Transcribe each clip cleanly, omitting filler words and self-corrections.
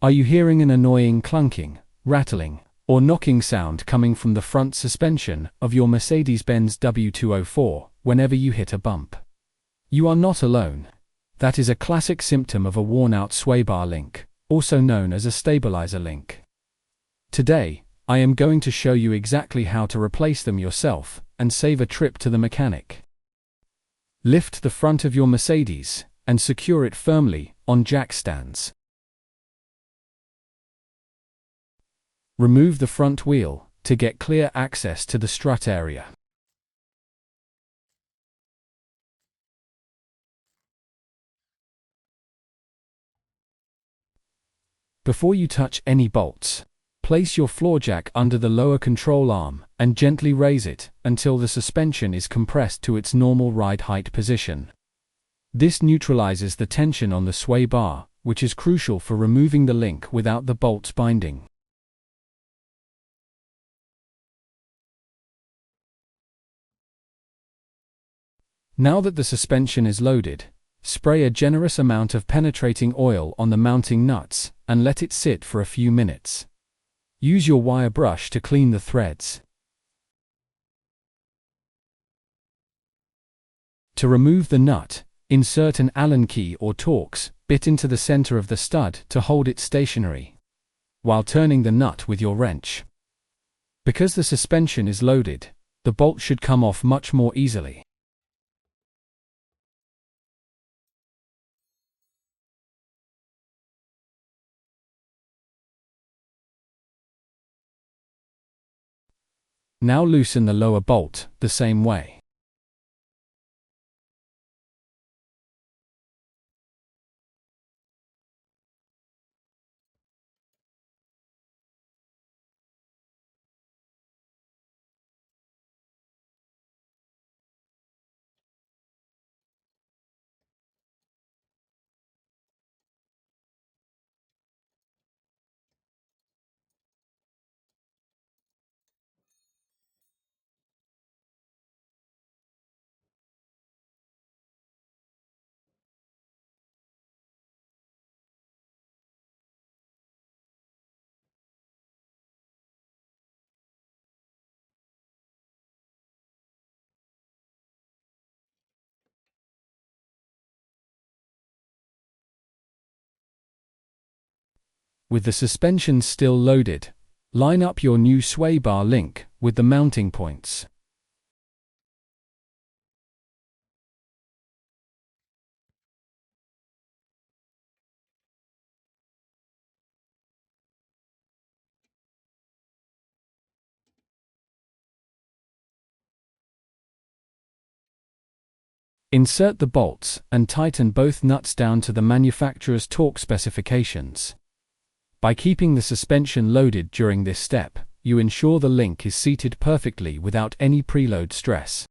Are you hearing an annoying clunking, rattling, or knocking sound coming from the front suspension of your Mercedes-Benz W204 whenever you hit a bump? You are not alone. That is a classic symptom of a worn-out sway bar link, also known as a stabilizer link. Today, I am going to show you exactly how to replace them yourself and save a trip to the mechanic. Lift the front of your Mercedes and secure it firmly on jack stands. Remove the front wheel to get clear access to the strut area. Before you touch any bolts, place your floor jack under the lower control arm and gently raise it until the suspension is compressed to its normal ride height position. This neutralizes the tension on the sway bar, which is crucial for removing the link without the bolts binding. Now that the suspension is loaded, spray a generous amount of penetrating oil on the mounting nuts and let it sit for a few minutes. Use your wire brush to clean the threads. To remove the nut, insert an Allen key or Torx bit into the center of the stud to hold it stationary, while turning the nut with your wrench. Because the suspension is loaded, the bolt should come off much more easily. Now loosen the lower bolt the same way. With the suspension still loaded, line up your new sway bar link with the mounting points. Insert the bolts and tighten both nuts down to the manufacturer's torque specifications. By keeping the suspension loaded during this step, you ensure the link is seated perfectly without any preload stress.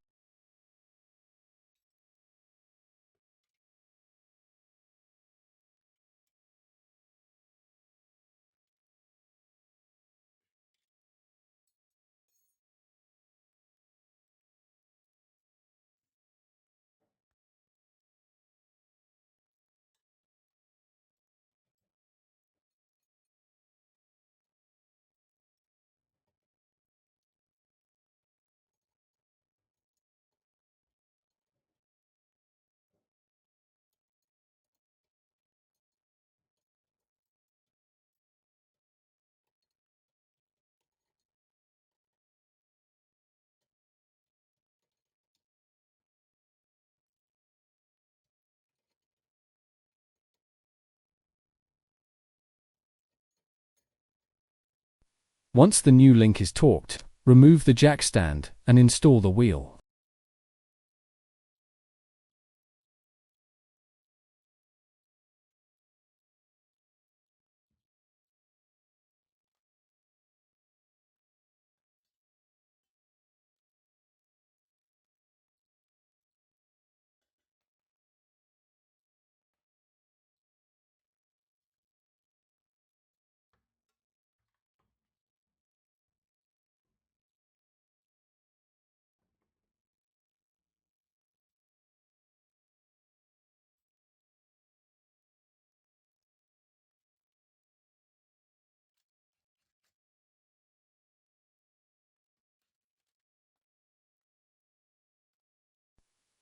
Once the new link is torqued, remove the jack stand and install the wheel.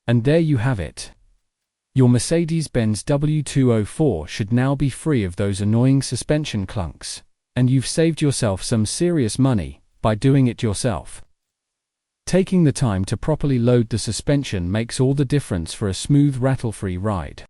And there you have it. Your Mercedes-Benz W204 should now be free of those annoying suspension clunks, and you've saved yourself some serious money by doing it yourself. Taking the time to properly load the suspension makes all the difference for a smooth rattle-free ride.